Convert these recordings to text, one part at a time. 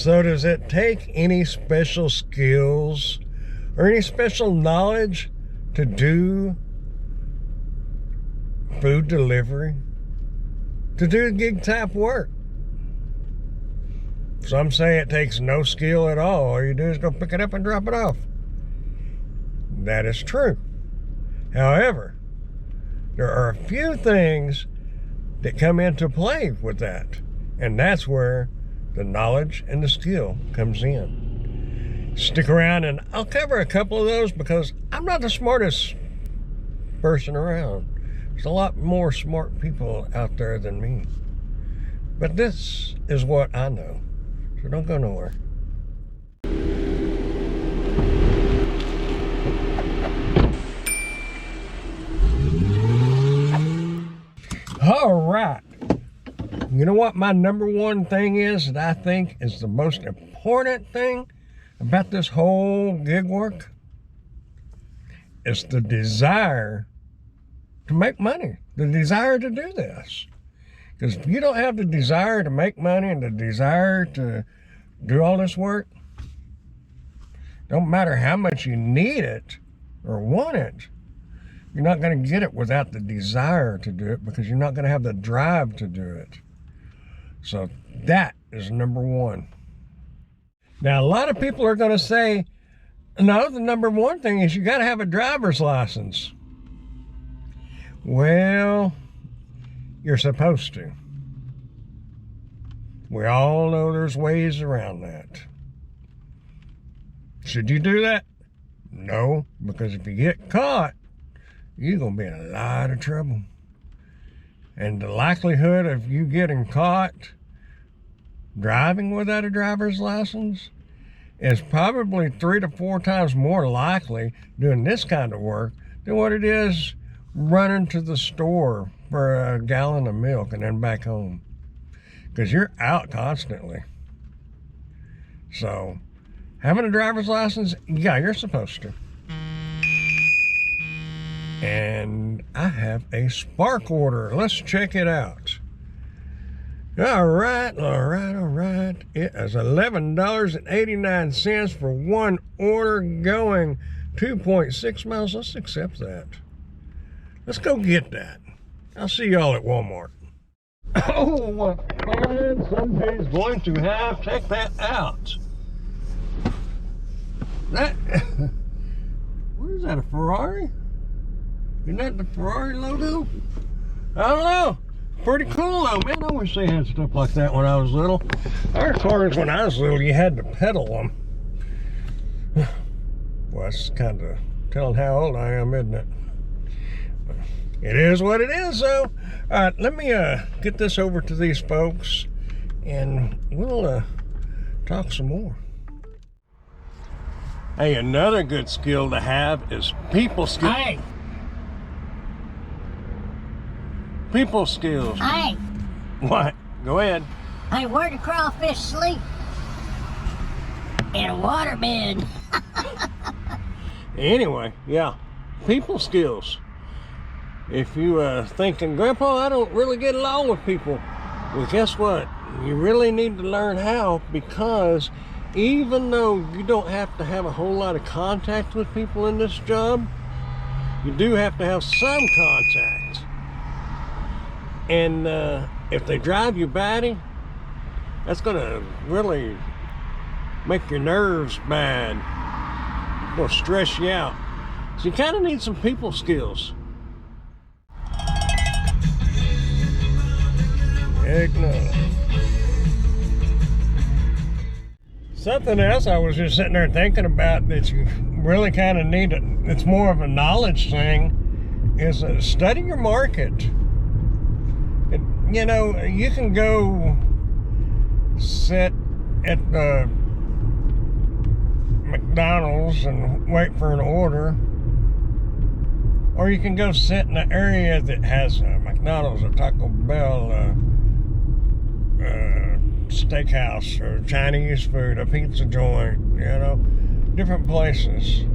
So does it take any special skills or any special knowledge to do food delivery? To do gig type work? Some say it takes no skill at all. All you do is go pick it up and drop it off. That is true. However, there are a few things that come into play with that. And that's where the knowledge and the skill comes in. Stick around and I'll cover a couple of those because I'm not the smartest person around. There's a lot more smart people out there than me. But this is what I know. So don't go nowhere. All right. You know what my number one thing is that I think is the most important thing about this whole gig work? It's the desire to make money, the desire to do this. Because if you don't have the desire to make money and the desire to do all this work, don't matter how much you need it or want it, you're not going to get it without the desire to do it because you're not going to have the drive to do it. So that is number one. Now, a lot of people are going to say, no, the number one thing is you got to have a driver's license. Well, you're supposed to. We all know there's ways around that. Should you do that? No, because if you get caught, you're going to be in a lot of trouble. And the likelihood of you getting caught driving without a driver's license is probably 3 to 4 times more likely doing this kind of work than what it is running to the store for a gallon of milk and then back home. Because you're out constantly. So, having a driver's license, yeah, you're supposed to. And I have a spark order. Let's check it out. All right. It is $11.89 for one order going 2.6 miles. Let's accept that. Let's go get that. I'll see y'all at Walmart. Oh, what fun somebody's going to have. Check that out. What is that, a Ferrari? Isn't that the Ferrari logo? I don't know. Pretty cool though, man. I wish they had stuff like that when I was little. Our cars, when I was little, you had to pedal them. Well, that's kind of telling how old I am, isn't it? It is what it is, though. All right, let me get this over to these folks, and we'll talk some more. Hey, another good skill to have is people skills. Hey. People skills. Hey. What? Go ahead. Hey, where do crawfish sleep? In a waterbed. Anyway, yeah, people skills. If you thinking, Grandpa, I don't really get along with people. Well, guess what? You really need to learn how, because even though you don't have to have a whole lot of contact with people in this job, you do have to have some contact. And if they drive you batty, that's gonna really make your nerves bad. It's gonna stress you out. So you kind of need some people skills. Heck no. Something else I was just sitting there thinking about that you really kind of need, it's more of a knowledge thing, is study your market. You know, you can go sit at the McDonald's and wait for an order, or you can go sit in an area that has a McDonald's, a Taco Bell, steakhouse, or Chinese food, a pizza joint, you know, different places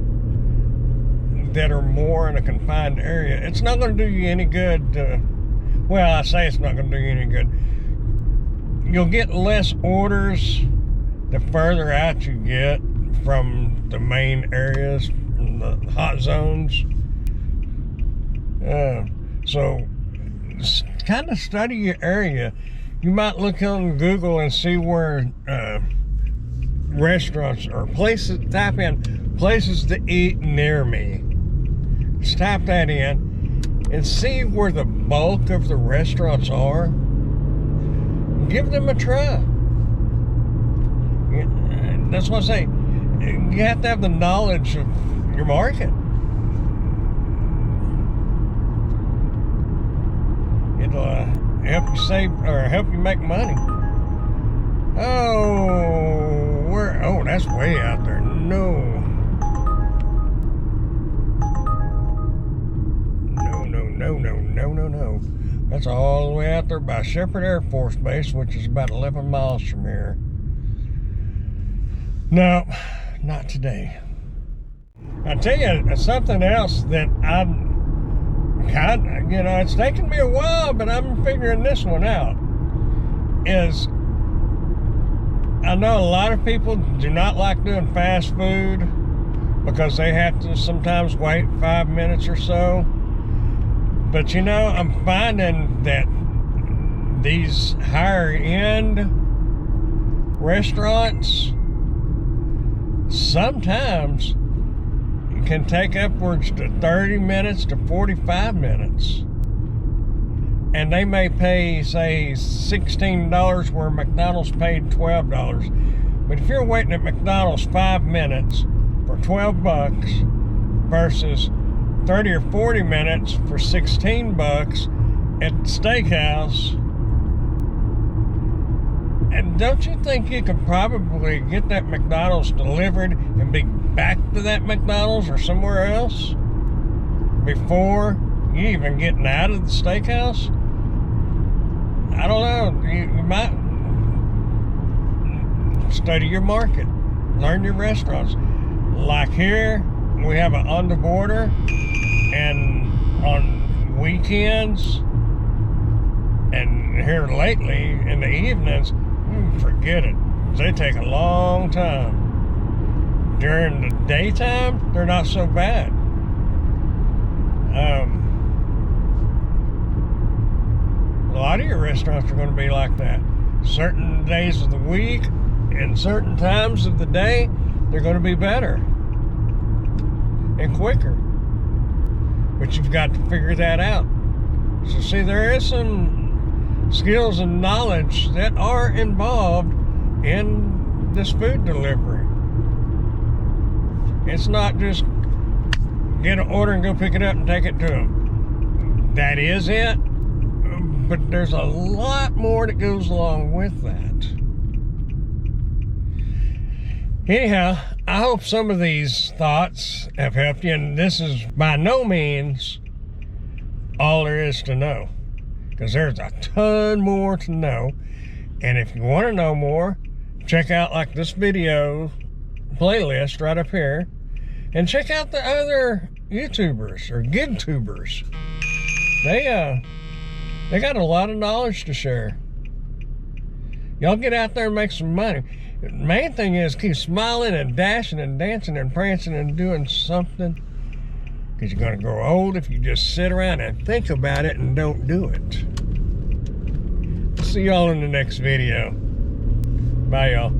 that are more in a confined area. It's not going to do you any good. Well, I say it's not going to do you any good. You'll get less orders, the further out you get from the main areas, from the hot zones. So kind of study your area. You might look on Google and see where restaurants or places, type in places to eat near me. Just type that in and see where the bulk of the restaurants are. Give them a try. That's what I say. You have to have the knowledge of your market. It'll help you save or help you make money. Oh, that's way out there. No. That's all the way out there by Shepherd Air Force Base, which is about 11 miles from here. No, not today. I tell you, something else that I'm kind of, it's taken me a while, but I'm figuring this one out, is I know a lot of people do not like doing fast food because they have to sometimes wait 5 minutes or so. But I'm finding that these higher end restaurants sometimes can take upwards to 30 minutes to 45 minutes. And they may pay, say, $16 where McDonald's paid $12. But if you're waiting at McDonald's 5 minutes for $12 versus 30 or 40 minutes for $16 at the steakhouse, and don't you think you could probably get that McDonald's delivered and be back to that McDonald's or somewhere else before you even getting out of the steakhouse? I don't know. You might study your market, learn your restaurants. Like here, we have an on the border, and on weekends and here lately in the evenings, forget it. They take a long time. During the daytime, they're not so bad. A lot of your restaurants are going to be like that. Certain days of the week and certain times of the day, they're going to be better and quicker. But you've got to figure that out. So see, there is some skills and knowledge that are involved in this food delivery. It's not just get an order and go pick it up and take it to them. That is it, but there's a lot more that goes along with that. Anyhow, I hope some of these thoughts have helped you, and this is by no means all there is to know, because there's a ton more to know. And if you want to know more, check out like this video playlist right up here, and check out the other YouTubers or GigTubers. They got a lot of knowledge to share. Y'all get out there and make some money. The main thing is keep smiling and dashing and dancing and prancing and doing something, because you're going to grow old if you just sit around and think about it and don't do it. See y'all in the next video. Bye, y'all.